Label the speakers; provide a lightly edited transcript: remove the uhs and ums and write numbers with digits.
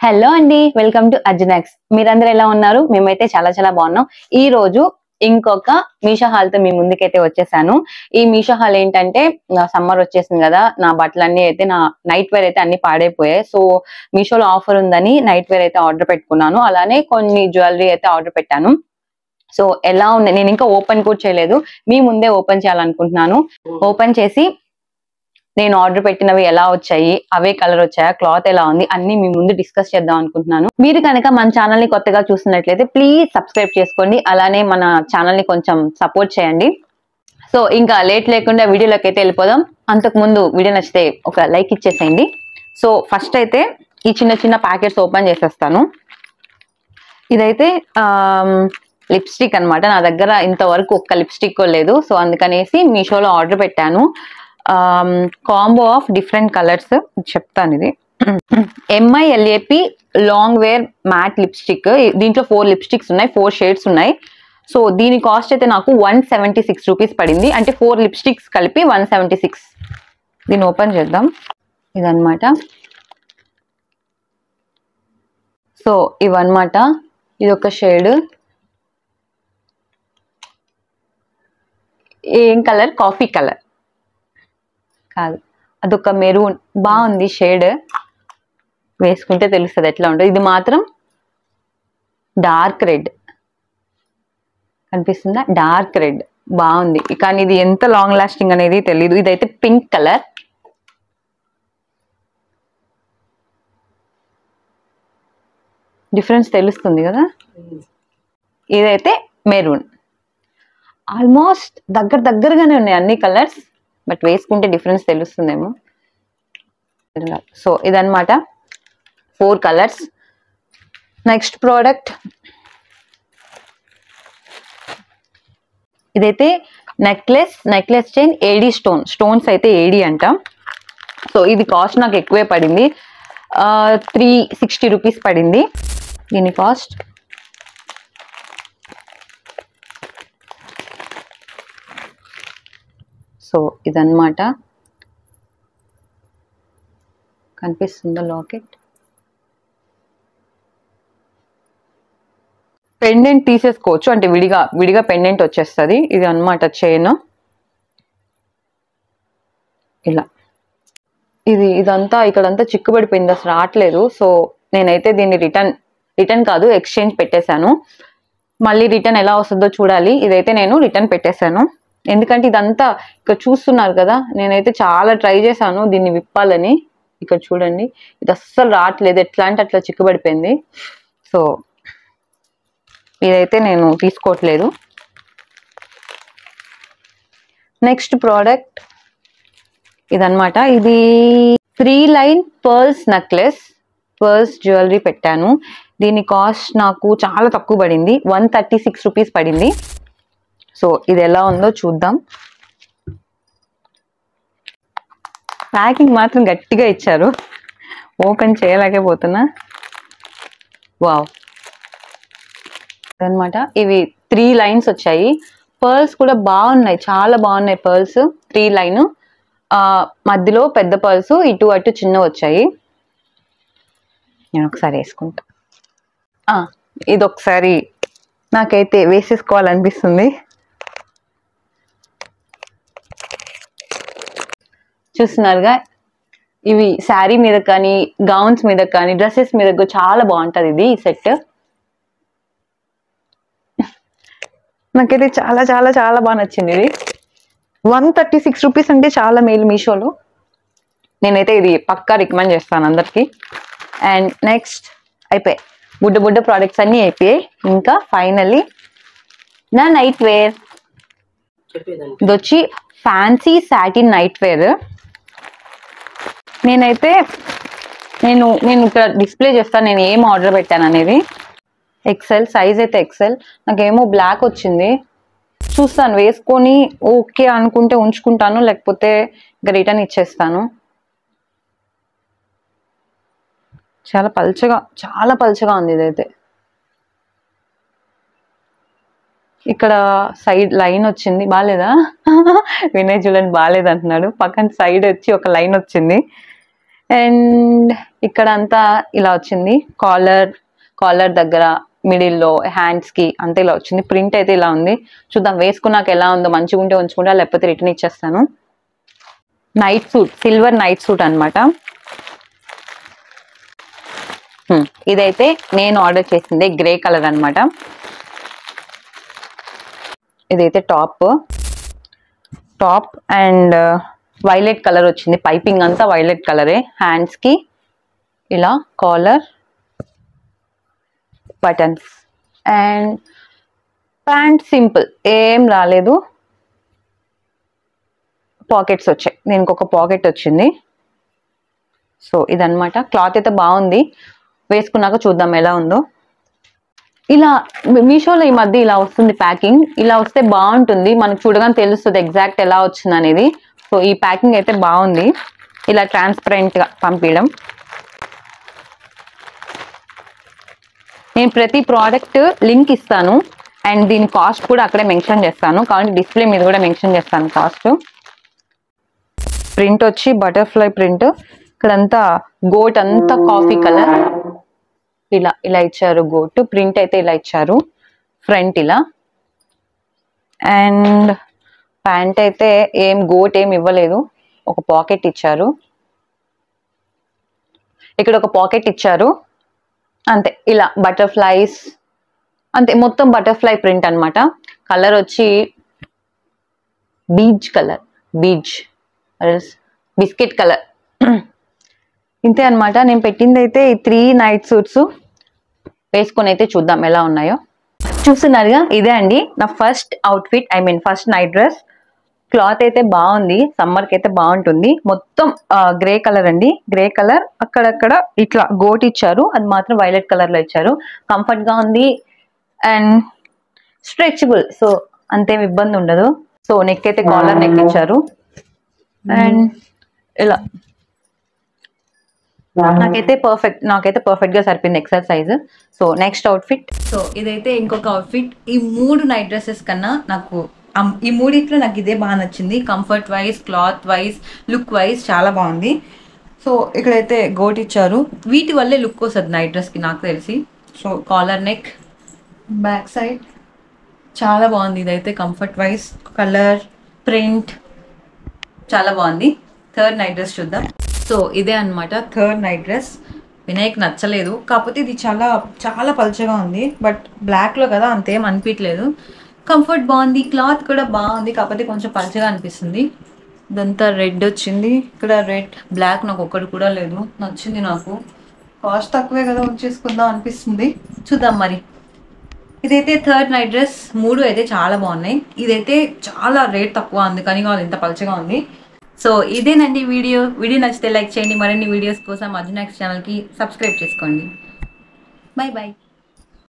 Speaker 1: Hello అండి, welcome to అర్జునెక్స్. మీరందరూ ఎలా ఉన్నారు? మేమైతే చాలా చాలా బాగున్నాం. ఈ రోజు ఇంకొక మీషో హాల్ తో మీ ముందుకైతే వచ్చేసాను. ఈ మీషో హాల్ ఏంటంటే, సమ్మర్ వచ్చేసింది కదా, నా బట్టలన్నీ అయితే నా నైట్ వేర్ అయితే అన్ని పాడైపోయాయి. సో మీషోలో ఆఫర్ ఉందని నైట్ వేర్ అయితే ఆర్డర్ పెట్టుకున్నాను. అలానే కొన్ని జ్యువెలరీ అయితే ఆర్డర్ పెట్టాను. సో ఎలా ఉంది, నేను ఇంకా ఓపెన్ కూడా చేయలేదు, మీ ముందే ఓపెన్ చేయాలనుకుంటున్నాను. ఓపెన్ చేసి నేను ఆర్డర్ పెట్టినవి ఎలా వచ్చాయి, అవే కలర్ వచ్చాయా, క్లాత్ ఎలా ఉంది అన్ని మీ ముందు డిస్కస్ చేద్దాం అనుకుంటున్నాను. మీరు కనుక మన ఛానల్ ని కొత్తగా చూస్తున్నట్లయితే ప్లీజ్ సబ్స్క్రైబ్ చేసుకోండి. అలానే మన ఛానల్ ని కొంచెం సపోర్ట్ చేయండి. సో ఇంకా లేట్ లేకుండా వీడియోలోకి అయితే వెళ్ళిపోదాం. అంతకు ముందు వీడియో నచ్చితే ఒక లైక్ ఇచ్చేసేయండి. సో ఫస్ట్ అయితే ఈ చిన్న చిన్న ప్యాకెట్స్ ఓపెన్ చేసేస్తాను. ఇదైతే లిప్స్టిక్ అన్నమాట. నా దగ్గర ఇంతవరకు ఒక్క లిప్స్టిక్ లేదు. సో అందుకనేసి మీషోలో ఆర్డర్ పెట్టాను. కాంబో ఆఫ్ డిఫరెంట్ కలర్స్ చెప్తాను. ఇది MILAP long wear matte lipstick. దీంట్లో 4 లిప్స్టిక్స్ ఉన్నాయి, 4 షేడ్స్ ఉన్నాయి. సో దీని కాస్ట్ అయితే నాకు 176 రూపీస్ పడింది. అంటే 4 లిప్స్టిక్స్ కలిపి 176. దీన్ని ఓపెన్ చేద్దాం. ఇదన్నమాట. సో ఇవన్నమాట. ఇది ఒక షేడ్. ఏం కలర్? కాఫీ కలర్ కాదు, అదొక మెరూన్. బాగుంది షేడ్, వేసుకుంటే తెలుస్తుంది ఎట్లా ఉంటుంది. ఇది మాత్రం డార్క్ రెడ్ కనిపిస్తుందా? డార్క్ రెడ్ బాగుంది, కానీ ఇది ఎంత లాంగ్ లాస్టింగ్ అనేది తెలియదు. ఇదైతే పింక్ కలర్. డిఫరెన్స్ తెలుస్తుంది కదా. ఇదైతే మెరూన్. ఆల్మోస్ట్ దగ్గరగానే ఉన్నాయి అన్ని కలర్స్, బట్ వేసుకుంటే డిఫరెన్స్ తెలుస్తుందేమో. సో ఇదన్నమాట 4 కలర్స్. నెక్స్ట్ ప్రోడక్ట్ ఇదైతే నెక్లెస్ చైన్ ఏడీ స్టోన్స్ అయితే ఏడీ అంట. సో ఇది కాస్ట్ నాకు ఎక్కువే పడింది, 360 రూపీస్ పడింది దీని కాస్ట్. సో ఇదన్నమాట. కనిపిస్తుందా లాకెట్? పెండెంట్ తీసేసుకోవచ్చు, అంటే విడిగా పెండెంట్ వచ్చేస్తుంది. ఇది అన్నమాట చైన్. ఇలా ఇదంతా ఇక్కడంతా చిక్కుబడిపోయింది, అసలు రావట్లేదు. సో నేనైతే దీన్ని రిటర్న్ కాదు, ఎక్స్చేంజ్ పెట్టేశాను. మళ్ళీ రిటర్న్ ఎలా వస్తుందో చూడాలి. ఇదైతే నేను రిటర్న్ పెట్టేశాను, ఎందుకంటే ఇదంతా ఇక్కడ చూస్తున్నారు కదా, నేనైతే చాలా ట్రై చేశాను దీన్ని విప్పాలని. ఇక్కడ చూడండి, ఇది అస్సలు రావట్లేదు, ఎట్లా అంటే అట్లా చిక్కుబడిపోయింది. సో ఇదైతే నేను తీసుకోవట్లేదు. నెక్స్ట్ ప్రోడక్ట్ ఇదన్నమాట. ఇది 3 లైన్ పర్ల్స్ జ్యువెలరీ పెట్టాను. దీని కాస్ట్ నాకు చాలా తక్కువ పడింది, 136 రూపీస్ పడింది. సో ఇది ఎలా ఉందో చూద్దాం. ప్యాకింగ్ మాత్రం గట్టిగా ఇచ్చారు, ఓపెన్ చేయలేకపోతున్నా. వావ్, అదనమాట. ఇవి 3 లైన్స్ వచ్చాయి. పర్ల్స్ కూడా బాగున్నాయి, చాలా బాగున్నాయి పర్ల్స్. 3 లైన్, మధ్యలో పెద్ద పర్ల్స్, ఇటు అటు చిన్న వచ్చాయి. నేను ఒకసారి వేసుకుంటా. ఇది ఒకసారి నాకైతే వేసేసుకోవాలనిపిస్తుంది. చూస్తున్నారుగా, ఇవి శారీ మీద కానీ, గౌన్స్ మీద కానీ, డ్రెస్సెస్ మీద చాలా బాగుంటుంది ఇది. ఈ సెట్ నాకైతే చాలా చాలా చాలా బాగా నచ్చింది. ఇది 136 రూపీస్ అంటే చాలా మేలు మీషోలో. నేనైతే ఇది పక్కా రికమెండ్ చేస్తాను అందరికి. అండ్ నెక్స్ట్ అయిపోయాయి, బుడ్డ ప్రోడక్ట్స్ అన్నీ అయిపోయాయి. ఇంకా ఫైనల్లీ నా నైట్ వేర్. ఇది వచ్చి ఫ్యాన్సీ సాటిన్ నైట్ వేర్. నేను ఇక్కడ డిస్ప్లే చేస్తాను నేను ఏం ఆర్డర్ పెట్టాను అనేది. ఎక్సెల్ సైజ్ అయితే ఎక్సెల్. నాకేమో బ్లాక్ వచ్చింది, చూస్తాను వేసుకొని ఓకే అనుకుంటే ఉంచుకుంటాను, లేకపోతే ఇంకా రిటర్న్ ఇచ్చేస్తాను. చాలా పల్చగా ఉంది ఇదైతే. ఇక్కడ సైడ్ లైన్ వచ్చింది, బాగాలేదా? వినయ్ చూడండి బాగాలేదు అంటున్నాడు. పక్కన సైడ్ వచ్చి ఒక లైన్ వచ్చింది. అండ్ ఇక్కడ అంతా ఇలా వచ్చింది. కాలర్ దగ్గర మిడిల్లో హ్యాండ్స్ కి అంతే ఇలా వచ్చింది. ప్రింట్ అయితే ఇలా ఉంది. చూద్దాం వేసుకున్నాక ఎలా ఉందో. మంచిగా ఉంటే ఉంచుకుంటా, లేకపోతే రిటర్న్ ఇచ్చేస్తాను. Night suit, silver night suit అనమాట. ఇదైతే నేను ఆర్డర్ చేసింది గ్రే కలర్ అనమాట. ఇదైతే టాప్ అండ్ వైలెట్ కలర్ వచ్చింది. పైపింగ్ అంతా వైలెట్ కలరే. హ్యాండ్స్ కి ఇలా collar, buttons and pant simple, ఏం రాలేదు. పాకెట్స్ వచ్చాయి. దీనికి ఒక పాకెట్ వచ్చింది. సో ఇదన్నమాట. క్లాత్ అయితే బాగుంది. వేసుకున్నాక చూద్దాం ఎలా ఉందో. ఇలా మీషోలో ఈ మధ్య ఇలా వస్తుంది ప్యాకింగ్. ఇలా వస్తే బాగుంటుంది, మనకు చూడగానే తెలుస్తుంది ఎగ్జాక్ట్ ఎలా వచ్చింది అనేది. సో ఈ ప్యాకింగ్ అయితే బాగుంది. ఇలా ట్రాన్స్పరెంట్ గా పంపించడం. నేను ప్రతి ప్రోడక్ట్ లింక్ ఇస్తాను అండ్ దీని కాస్ట్ కూడా అక్కడే మెన్షన్ చేస్తాను. కాబట్టి డిస్ప్లే మీద కూడా మెన్షన్ చేస్తాను కాస్ట్. ప్రింట్ వచ్చి బటర్ఫ్లై ప్రింట్. ఇక్కడంతా గోట్ అంతా కాఫీ కలర్. ఇలా ఇచ్చారు గోట్. ప్రింట్ అయితే ఇలా ఇచ్చారు ఫ్రంట్ ఇలా. అండ్ ప్యాంట్ అయితే ఏం గోట్ ఏం ఇవ్వలేదు. ఒక పాకెట్ ఇచ్చారు. ఇక్కడ ఒక పాకెట్ ఇచ్చారు అంతే. ఇలా బటర్ఫ్లైస్ అంతే, మొత్తం బటర్ఫ్లై ప్రింట్ అనమాట. కలర్ వచ్చి బిస్కెట్ కలర్. ఇంతే అనమాట. నేను పెట్టింది అయితే ఈ 3 నైట్ సూట్స్. వేసుకొని అయితే చూద్దాం ఎలా ఉన్నాయో. చూస్తున్నారుగా, ఇదే అండి నా first outfit, first night dress. Cloth అయితే బాగుంది, సమ్మర్ కి అయితే బాగుంటుంది. మొత్తం గ్రే కలర్ అండి. గ్రే కలర్ అక్కడక్కడ ఇట్లా గోట్ ఇచ్చారు, అది మాత్రం వైలెట్ కలర్ లో ఇచ్చారు. కంఫర్ట్ గా ఉంది అండ్ స్ట్రెచబుల్, సో అంతేం ఇబ్బంది ఉండదు. సో నెక్ అయితే కాలర్ నెక్ ఇచ్చారు. అండ్ ఇలా నాకైతే పర్ఫెక్ట్ గా సరిపోయింది exercise. So next outfit. So ఇదైతే ఇంకొక అవుట్ఫిట్. ఈ 3 నైట్ డ్రెస్సెస్ కన్నా నాకు ఈ మూడిట్లో నాకు ఇదే బాగా నచ్చింది. Comfort wise, cloth wise, look wise చాలా బాగుంది. సో ఇక్కడైతే గోట్ ఇచ్చారు. వీటి వల్లే లుక్ వస్తుంది నైట్ డ్రెస్కి నాకు తెలిసి. So collar neck, back side చాలా బాగుంది. ఇదైతే కంఫర్ట్ వైజ్, కలర్, ప్రింట్ చాలా బాగుంది. థర్డ్ నైట్ డ్రెస్ చూద్దాం. సో ఇదే అనమాట థర్డ్ నైట్ డ్రెస్. వినాయక్ నచ్చలేదు, కాకపోతే ఇది చాలా చాలా పల్చగా ఉంది. బట్ బ్లాక్లో కదా అంతేం అనిపించలేదు. కంఫర్ట్ బాగుంది, క్లాత్ కూడా బాగుంది, కాకపోతే కొంచెం పల్చగా అనిపిస్తుంది. ఇదంతా రెడ్ వచ్చింది. ఇక్కడ రెడ్, బ్లాక్ నాకు ఒక్కటి కూడా లేదు. నచ్చింది నాకు. కాస్ట్ తక్కువే కదా, వచ్చేసుకుందాం అనిపిస్తుంది. చూద్దాం మరి. ఇదైతే థర్డ్ నైట్ డ్రెస్. 3 అయితే చాలా బాగున్నాయి. ఇదైతే చాలా రేట్ తక్కువ, అందుకని కాదు ఇంత పల్చగా ఉంది. సో ఇదేనండి వీడియో నచ్చితే లైక్ చేయండి. మరిన్ని వీడియోస్ కోసం అర్జునెక్స్ ఛానల్కి సబ్స్క్రైబ్ చేసుకోండి. Bye bye.